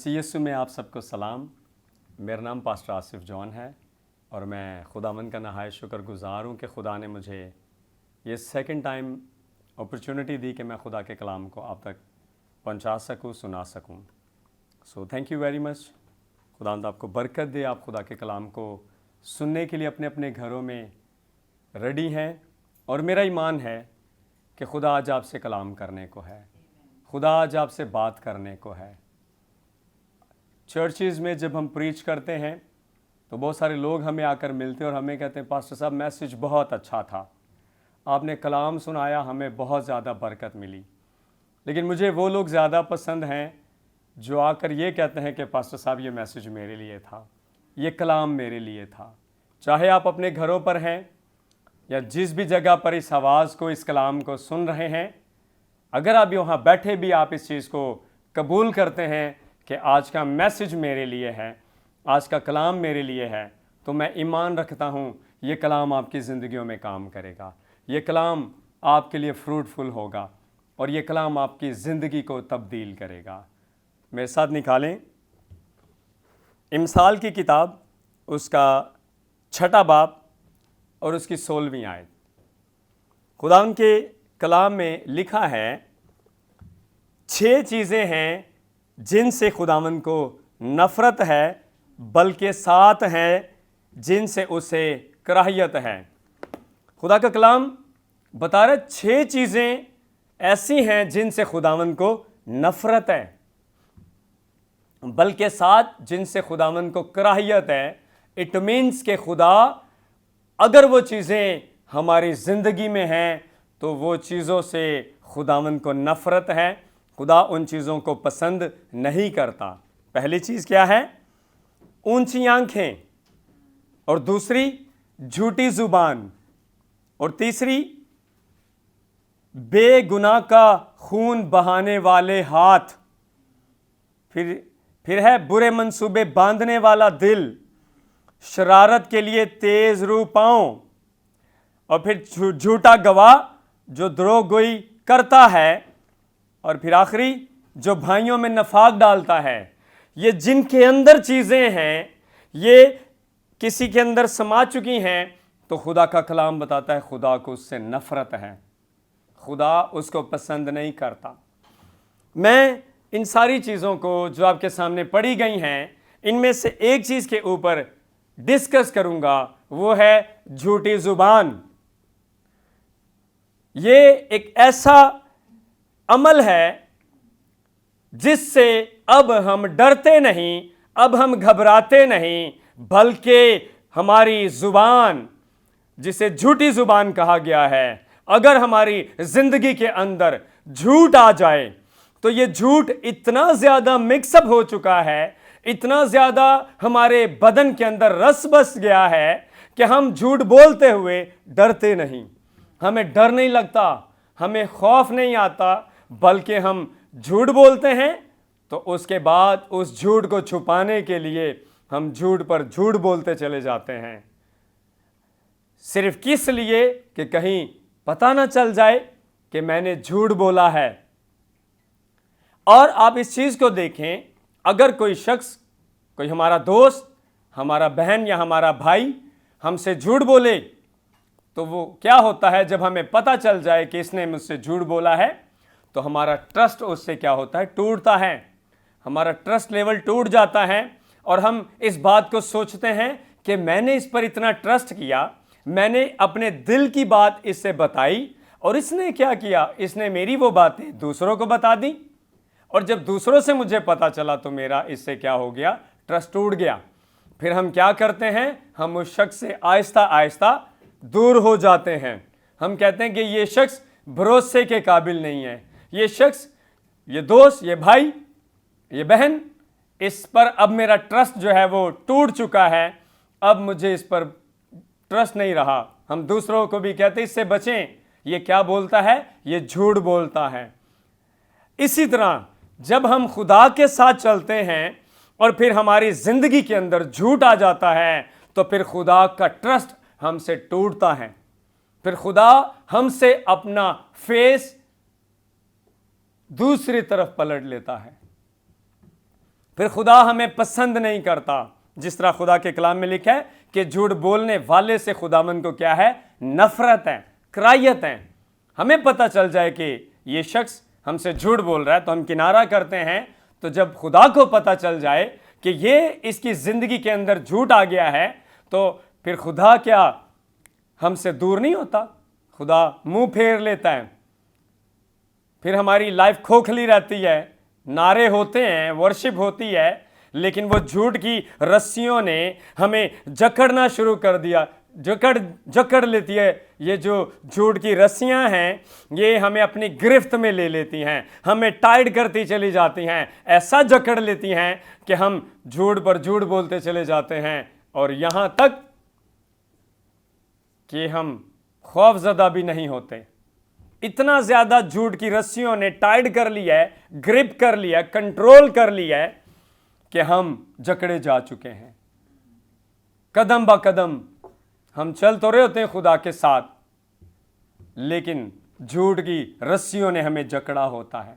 مسیح یسوع میں آپ سب کو سلام۔ میرا نام پاسٹر آصف جون ہے اور میں خداوند کا نہایت شکر گزار ہوں کہ خدا نے مجھے یہ سیکنڈ ٹائم اپرچونٹی دی کہ میں خدا کے کلام کو آپ تک پہنچا سکوں، سنا سکوں۔ So thank you very much. خداوند آپ کو برکت دے، آپ خدا کے کلام کو سننے کے لیے اپنے اپنے گھروں میں ریڈی ہیں، اور میرا ایمان ہے کہ خدا آج آپ سے کلام کرنے کو ہے، خدا آج آپ سے بات کرنے کو ہے۔ چرچز میں جب ہم پریچ کرتے ہیں تو بہت سارے لوگ ہمیں آ کر ملتے ہیں اور ہمیں کہتے ہیں پاسٹر صاحب میسیج بہت اچھا تھا، آپ نے کلام سنایا، ہمیں بہت زیادہ برکت ملی۔ لیکن مجھے وہ لوگ زیادہ پسند ہیں جو آ کر یہ کہتے ہیں کہ پاسٹر صاحب یہ میسیج میرے لیے تھا، یہ کلام میرے لیے تھا۔ چاہے آپ اپنے گھروں پر ہیں یا جس بھی جگہ پر اس آواز کو، اس کلام کو سن رہے ہیں، اگر آپ وہاں بیٹھے بھی آپ اس چیز کو قبول کرتے ہیں کہ آج کا میسیج میرے لیے ہے، آج کا کلام میرے لیے ہے، تو میں ایمان رکھتا ہوں یہ کلام آپ کی زندگیوں میں کام کرے گا، یہ کلام آپ کے لیے فروٹفل ہوگا اور یہ کلام آپ کی زندگی کو تبدیل کرے گا۔ میرے ساتھ نکالیں امثال کی کتاب، اس کا 6 باب اور اس کی 16ویں آیت۔ خداوند کے کلام میں لکھا ہے 6 چیزیں ہیں جن سے خداوند کو نفرت ہے، بلکہ 7 ہیں جن سے اسے کراہیت ہے۔ خدا کا کلام بتا رہا ہے 6 چیزیں ایسی ہیں جن سے خداوند کو نفرت ہے، بلکہ 7 جن سے خداوند کو کراہیت ہے۔ اٹ مینس کہ خدا اگر وہ چیزیں ہماری زندگی میں ہیں تو وہ چیزوں سے خداوند کو نفرت ہے، خدا ان چیزوں کو پسند نہیں کرتا۔ پہلی چیز کیا ہے؟ اونچی آنکھیں، اور دوسری جھوٹی زبان، اور تیسری بے گناہ کا خون بہانے والے ہاتھ، پھر ہے برے منصوبے باندھنے والا دل، شرارت کے لیے تیز رو پاؤں، اور پھر جھوٹا گواہ جو دروغ گوئی کرتا ہے، اور پھر آخری جو بھائیوں میں نفاق ڈالتا ہے۔ یہ جن کے اندر چیزیں ہیں، یہ کسی کے اندر سما چکی ہیں، تو خدا کا کلام بتاتا ہے خدا کو اس سے نفرت ہے، خدا اس کو پسند نہیں کرتا۔ میں ان ساری چیزوں کو جو آپ کے سامنے پڑھی گئی ہیں، ان میں سے ایک چیز کے اوپر ڈسکس کروں گا، وہ ہے جھوٹی زبان۔ یہ ایک ایسا عمل ہے جس سے اب ہم ڈرتے نہیں، اب ہم گھبراتے نہیں، بلکہ ہماری زبان، جسے جھوٹی زبان کہا گیا ہے، اگر ہماری زندگی کے اندر جھوٹ آ جائے تو یہ جھوٹ اتنا زیادہ مکس اپ ہو چکا ہے، اتنا زیادہ ہمارے بدن کے اندر رس بس گیا ہے کہ ہم جھوٹ بولتے ہوئے ڈرتے نہیں، ہمیں ڈر نہیں لگتا، ہمیں خوف نہیں آتا، بلکہ ہم جھوٹ بولتے ہیں تو اس کے بعد اس جھوٹ کو چھپانے کے لیے ہم جھوٹ پر جھوٹ بولتے چلے جاتے ہیں، صرف کس لیے کہ کہیں پتہ نہ چل جائے کہ میں نے جھوٹ بولا ہے۔ اور آپ اس چیز کو دیکھیں، اگر کوئی شخص، کوئی ہمارا دوست، ہمارا بہن یا ہمارا بھائی ہم سے جھوٹ بولے تو وہ کیا ہوتا ہے؟ جب ہمیں پتہ چل جائے کہ اس نے مجھ سے جھوٹ بولا ہے تو ہمارا ٹرسٹ اس سے کیا ہوتا ہے؟ ٹوٹتا ہے، ہمارا ٹرسٹ لیول ٹوٹ جاتا ہے، اور ہم اس بات کو سوچتے ہیں کہ میں نے اس پر اتنا ٹرسٹ کیا، میں نے اپنے دل کی بات اس سے بتائی، اور اس نے کیا کیا؟ اس نے میری وہ باتیں دوسروں کو بتا دی، اور جب دوسروں سے مجھے پتا چلا تو میرا اس سے کیا ہو گیا؟ ٹرسٹ ٹوٹ گیا۔ پھر ہم کیا کرتے ہیں؟ ہم اس شخص سے آہستہ آہستہ دور ہو جاتے ہیں، ہم کہتے ہیں کہ یہ شخص بھروسے کے قابل نہیں ہے، یہ شخص، یہ دوست، یہ بھائی، یہ بہن، اس پر اب میرا ٹرسٹ جو ہے وہ ٹوٹ چکا ہے، اب مجھے اس پر ٹرسٹ نہیں رہا۔ ہم دوسروں کو بھی کہتے ہیں اس سے بچیں، یہ کیا بولتا ہے؟ یہ جھوٹ بولتا ہے۔ اسی طرح جب ہم خدا کے ساتھ چلتے ہیں اور پھر ہماری زندگی کے اندر جھوٹ آ جاتا ہے تو پھر خدا کا ٹرسٹ ہم سے ٹوٹتا ہے، پھر خدا ہم سے اپنا فیس دوسری طرف پلٹ لیتا ہے۔ پھر خدا ہمیں پسند نہیں کرتا، جس طرح خدا کے کلام میں لکھا ہے کہ جھوٹ بولنے والے سے خداوند کو کیا ہے؟ نفرت ہے، کراہیت ہے۔ ہمیں پتہ چل جائے کہ یہ شخص ہم سے جھوٹ بول رہا ہے تو ہم کنارہ کرتے ہیں، تو جب خدا کو پتہ چل جائے کہ یہ اس کی زندگی کے اندر جھوٹ آ گیا ہے تو پھر خدا کیا ہم سے دور نہیں ہوتا؟ خدا منہ پھیر لیتا ہے، پھر ہماری لائف کھوکھلی رہتی ہے، نعرے ہوتے ہیں، ورشپ ہوتی ہے، لیکن وہ جھوٹ کی رسیوں نے ہمیں جکڑنا شروع کر دیا، جکڑ لیتی ہے۔ یہ جو جھوٹ کی رسیاں ہیں یہ ہمیں اپنی گرفت میں لے لیتی ہیں، ہمیں ٹائٹ کرتی چلی جاتی ہیں، ایسا جکڑ لیتی ہیں کہ ہم جھوٹ پر جھوٹ بولتے چلے جاتے ہیں، اور یہاں تک کہ ہم خوف زدہ بھی نہیں ہوتے۔ اتنا زیادہ جھوٹ کی رسیوں نے ٹائٹ کر لیا ہے، گرپ کر لیا ہے، کنٹرول کر لیا ہے کہ ہم جکڑے جا چکے ہیں۔ قدم با قدم ہم چل تو رہے ہوتے ہیں خدا کے ساتھ، لیکن جھوٹ کی رسیوں نے ہمیں جکڑا ہوتا ہے۔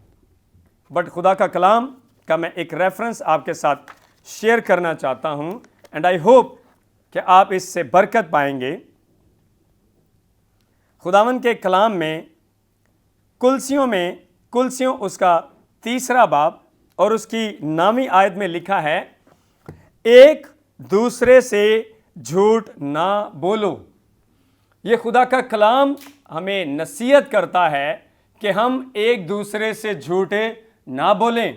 بٹ خدا کا کلام کا میں ایک ریفرنس آپ کے ساتھ شیئر کرنا چاہتا ہوں، اینڈ آئی ہوپ کہ آپ اس سے برکت پائیں گے۔ خداوند کے کلام میں کلسیوں اس کا 3 باب اور اس کی 9 آیت میں لکھا ہے، ایک دوسرے سے جھوٹ نہ بولو۔ یہ خدا کا کلام ہمیں نصیحت کرتا ہے کہ ہم ایک دوسرے سے جھوٹے نہ بولیں،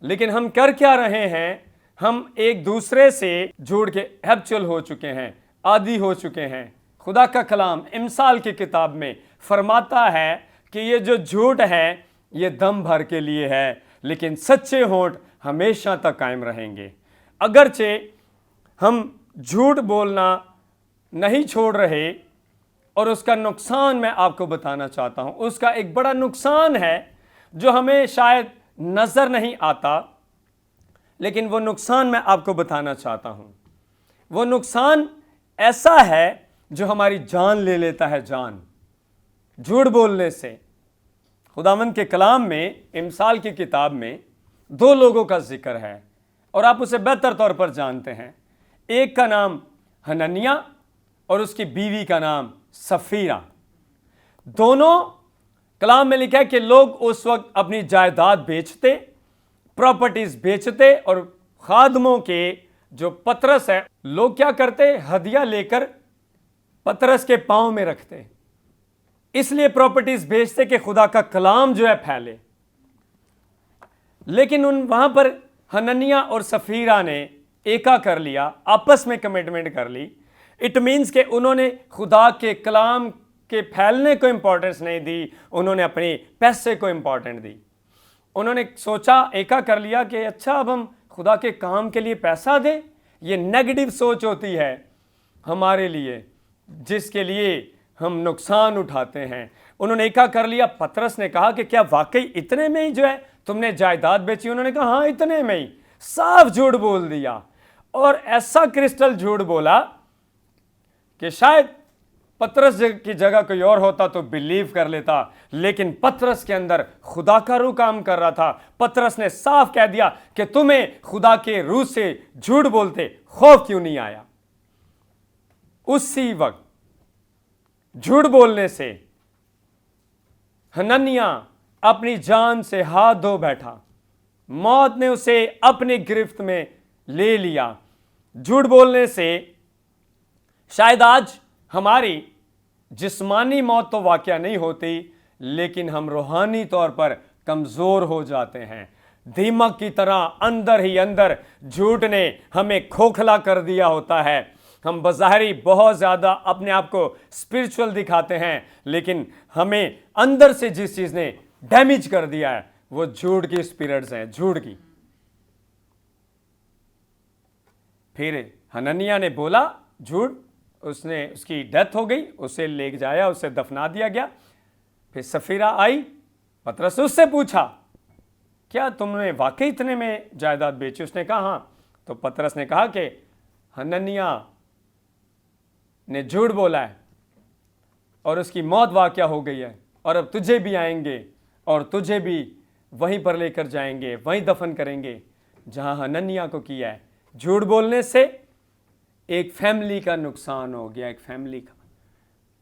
لیکن ہم کر کیا رہے ہیں؟ ہم ایک دوسرے سے جھوٹ کے ہیبچول ہو چکے ہیں، عادی ہو چکے ہیں۔ خدا کا کلام امثال کی کتاب میں فرماتا ہے کہ یہ جو جھوٹ ہے یہ دم بھر کے لیے ہے، لیکن سچے ہونٹ ہمیشہ تک قائم رہیں گے۔ اگرچہ ہم جھوٹ بولنا نہیں چھوڑ رہے، اور اس کا نقصان میں آپ کو بتانا چاہتا ہوں۔ اس کا ایک بڑا نقصان ہے جو ہمیں شاید نظر نہیں آتا، لیکن وہ نقصان میں آپ کو بتانا چاہتا ہوں۔ وہ نقصان ایسا ہے جو ہماری جان لے لیتا ہے، جان، جھوٹ بولنے سے۔ خداوند کے کلام میں امثال کی کتاب میں 2 لوگوں کا ذکر ہے، اور آپ اسے بہتر طور پر جانتے ہیں۔ ایک کا نام حننیہ اور اس کی بیوی کا نام سفیرہ۔ دونوں کلام میں لکھا ہے کہ لوگ اس وقت اپنی جائیداد بیچتے، پراپرٹیز بیچتے، اور خادموں کے جو پترس ہے، لوگ کیا کرتے؟ ہدیہ لے کر پترس کے پاؤں میں رکھتے، اس لیے پراپرٹیز بیچتے کہ خدا کا کلام جو ہے پھیلے۔ لیکن وہاں پر حننیہ اور سفیرہ نے ایکا کر لیا، آپس میں کمٹمنٹ کر لی۔ اٹ مینس کہ انہوں نے خدا کے کلام کے پھیلنے کو امپورٹنس نہیں دی، انہوں نے اپنے پیسے کو امپورٹنٹ دی۔ انہوں نے سوچا، ایکا کر لیا کہ اچھا اب ہم خدا کے کام کے لیے پیسہ دیں۔ یہ نیگیٹو سوچ ہوتی ہے ہمارے لیے، جس کے لیے ہم نقصان اٹھاتے ہیں۔ انہوں نے ایکا کر لیا۔ پترس نے کہا کہ کیا واقعی اتنے میں ہی جو ہے تم نے جائیداد بیچی؟ انہوں نے کہا ہاں اتنے میں ہی۔ صاف جھوٹ بول دیا، اور ایسا کرسٹل جھوٹ بولا کہ شاید پترس کی جگہ کوئی اور ہوتا تو بلیو کر لیتا، لیکن پترس کے اندر خدا کا روح کام کر رہا تھا۔ پترس نے صاف کہہ دیا کہ تمہیں خدا کے روح سے جھوٹ بولتے خوف کیوں نہیں آیا؟ اسی وقت جھوٹ بولنے سے حننیہ اپنی جان سے ہاتھ دھو بیٹھا، موت نے اسے اپنی گرفت میں لے لیا۔ جھوٹ بولنے سے شاید آج ہماری جسمانی موت تو واقعہ نہیں ہوتی، لیکن ہم روحانی طور پر کمزور ہو جاتے ہیں۔ دیمک کی طرح اندر ہی اندر جھوٹ نے ہمیں کھوکھلا کر دیا ہوتا ہے۔ ہم بظاہری بہت زیادہ اپنے آپ کو اسپرچول دکھاتے ہیں، لیکن ہمیں اندر سے جس چیز نے ڈیمیج کر دیا ہے وہ جھوٹ کی اسپرٹس ہیں، جھوٹ کی۔ پھر حننیہ نے بولا جھوٹ، اس کی ڈیتھ ہو گئی، اسے لے جایا، اسے دفنا دیا گیا۔ پھر سفیرہ آئی، پترس اس سے پوچھا کیا تم نے واقعی اتنے میں جائیداد بیچی؟ اس نے کہا ہاں۔ تو پترس نے کہا کہ حننیہ نے جھوٹ بولا ہے اور اس کی موت واقعہ ہو گئی ہے، اور اب تجھے بھی آئیں گے اور تجھے بھی وہیں پر لے کر جائیں گے، وہیں دفن کریں گے۔ جہاں ہننیا کو کیا ہے. جھوٹ بولنے سے ایک فیملی کا نقصان ہو گیا, ایک فیملی کا.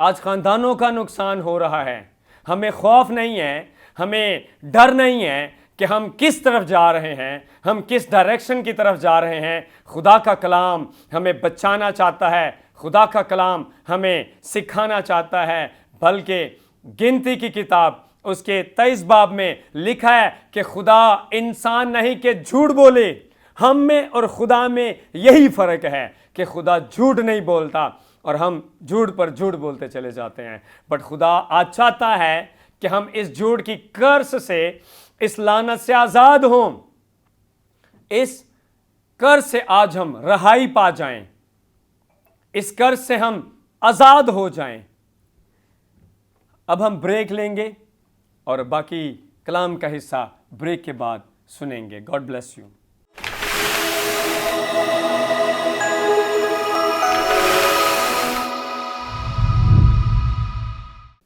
آج خاندانوں کا نقصان ہو رہا ہے. ہمیں خوف نہیں ہے, ہمیں ڈر نہیں ہے کہ ہم کس طرف جا رہے ہیں, ہم کس ڈائریکشن کی طرف جا رہے ہیں. خدا کا کلام ہمیں بچانا چاہتا ہے, خدا کا کلام ہمیں سکھانا چاہتا ہے. بلکہ گنتی کی کتاب اس کے 23 باب میں لکھا ہے کہ خدا انسان نہیں کہ جھوٹ بولے. ہم میں اور خدا میں یہی فرق ہے کہ خدا جھوٹ نہیں بولتا اور ہم جھوٹ پر جھوٹ بولتے چلے جاتے ہیں. بٹ خدا آج چاہتا ہے کہ ہم اس جھوٹ کی کرس سے, اس لعنت سے آزاد ہوں. اس کرس سے آج ہم رہائی پا جائیں, اس کرس سے ہم آزاد ہو جائیں. اب ہم بریک لیں گے اور باقی کلام کا حصہ بریک کے بعد سنیں گے. God bless you.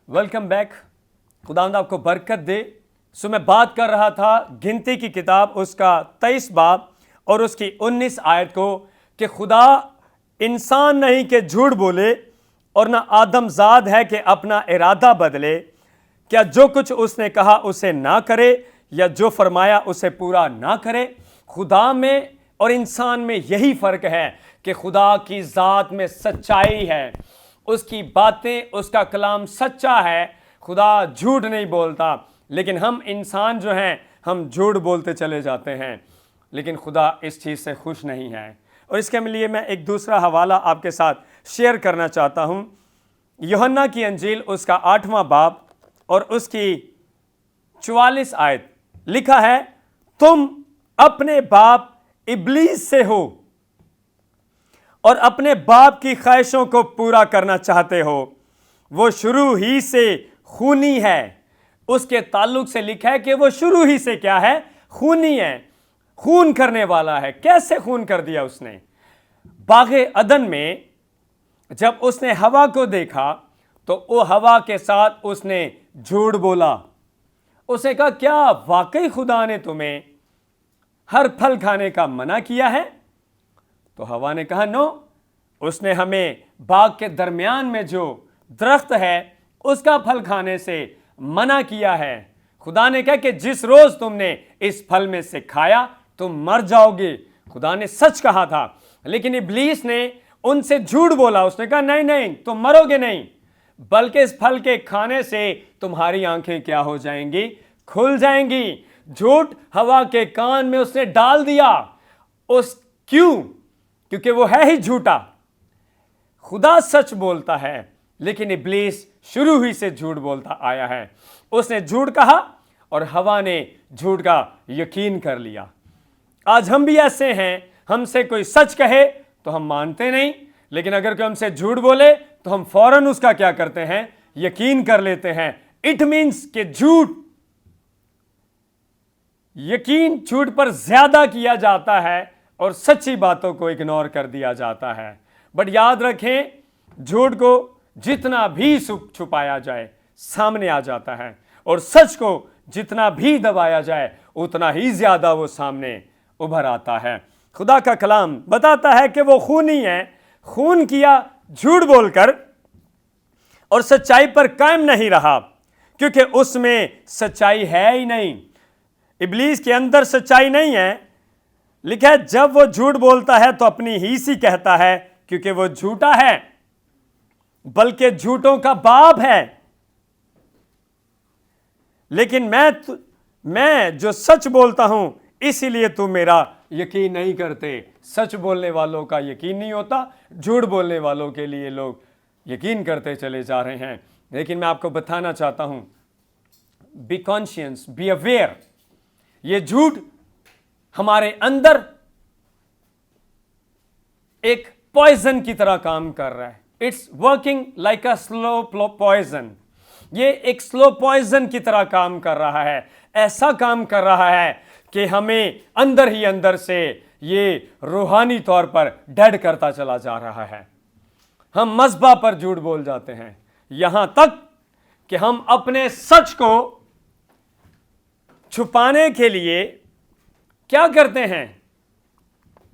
Welcome back. خداوند آپ کو برکت دے. میں بات کر رہا تھا گنتی کی کتاب اس کا 23 باب اور اس کی 19 آیت کو کہ خدا انسان نہیں کہ جھوٹ بولے اور نہ آدم زاد ہے کہ اپنا ارادہ بدلے. کیا جو کچھ اس نے کہا اسے نہ کرے یا جو فرمایا اسے پورا نہ کرے. خدا میں اور انسان میں یہی فرق ہے کہ خدا کی ذات میں سچائی ہے, اس کی باتیں, اس کا کلام سچا ہے. خدا جھوٹ نہیں بولتا. لیکن ہم انسان جو ہیں ہم جھوٹ بولتے چلے جاتے ہیں. لیکن خدا اس چیز سے خوش نہیں ہے. اور اس کے لیے میں ایک دوسرا حوالہ آپ کے ساتھ شیئر کرنا چاہتا ہوں. یوحنا کی انجیل اس کا 8واں باب اور اس کی 44 آیت لکھا ہے, تم اپنے باپ ابلیس سے ہو اور اپنے باپ کی خواہشوں کو پورا کرنا چاہتے ہو. وہ شروع ہی سے خونی ہے. اس کے تعلق سے لکھا ہے کہ وہ شروع ہی سے کیا ہے؟ خونی ہے, خون کرنے والا ہے. کیسے خون کر دیا اس نے؟ باغ عدن میں جب اس نے ہوا کو دیکھا تو وہ ہوا کے ساتھ اس نے جھوٹ بولا. اس نے کہا کیا واقعی خدا نے تمہیں ہر پھل کھانے کا منع کیا ہے؟ تو ہوا نے کہا نو. اس نے ہمیں باغ کے درمیان میں جو درخت ہے اس کا پھل کھانے سے منع کیا ہے. خدا نے کہا کہ جس روز تم نے اس پھل میں سے کھایا تم مر جاؤ گے. خدا نے سچ کہا تھا, لیکن ابلیس نے ان سے جھوٹ بولا. اس نے کہا نہیں نہیں تم مرو گے نہیں, بلکہ اس پھل کے کھانے سے تمہاری آنکھیں کیا ہو جائیں گی؟ کھل جائیں گی. جھوٹ ہوا کے کان میں اس نے ڈال دیا. کیوں؟ کیونکہ وہ ہے ہی جھوٹا. خدا سچ بولتا ہے لیکن ابلیس شروع ہی سے جھوٹ بولتا آیا ہے. اس نے جھوٹ کہا اور ہوا نے جھوٹ کا یقین کر لیا. آج ہم بھی ایسے ہیں, ہم سے کوئی سچ کہے تو ہم مانتے نہیں, لیکن اگر کوئی ہم سے جھوٹ بولے تو ہم فوراً اس کا کیا کرتے ہیں؟ یقین کر لیتے ہیں. اٹ مینس کہ یقین جھوٹ پر زیادہ کیا جاتا ہے اور سچی باتوں کو اگنور کر دیا جاتا ہے. بٹ یاد رکھیں, جھوٹ کو جتنا بھی چھپایا جائے سامنے آ جاتا ہے, اور سچ کو جتنا بھی دبایا جائے اتنا ہی زیادہ وہ سامنے ابھر آتا ہے. خدا کا کلام بتاتا ہے کہ وہ خونی ہے, خون کیا جھوٹ بول کر اور سچائی پر قائم نہیں رہا, کیونکہ اس میں سچائی ہے ہی نہیں. ابلیس کے اندر سچائی نہیں ہے. لکھا ہے جب وہ جھوٹ بولتا ہے تو اپنی ہی سی کہتا ہے, کیونکہ وہ جھوٹا ہے بلکہ جھوٹوں کا باپ ہے. لیکن میں جو سچ بولتا ہوں اسی لیے تم میرا یقین نہیں کرتے. سچ بولنے والوں کا یقین نہیں ہوتا, جھوٹ بولنے والوں کے لیے لوگ یقین کرتے چلے جا رہے ہیں. لیکن میں آپ کو بتانا چاہتا ہوں, بی کانشینس, بی اویئر. یہ جھوٹ ہمارے اندر ایک پوائزن کی طرح کام کر رہا ہے. It's working like a slow poison. یہ ایک سلو پوائزن کی طرح کام کر رہا ہے. ایسا کام کر رہا ہے کہ ہمیں اندر ہی اندر سے یہ روحانی طور پر ڈیڈ کرتا چلا جا رہا ہے. ہم مذبح پر جھوٹ بول جاتے ہیں, یہاں تک کہ ہم اپنے سچ کو چھپانے کے لیے کیا کرتے ہیں؟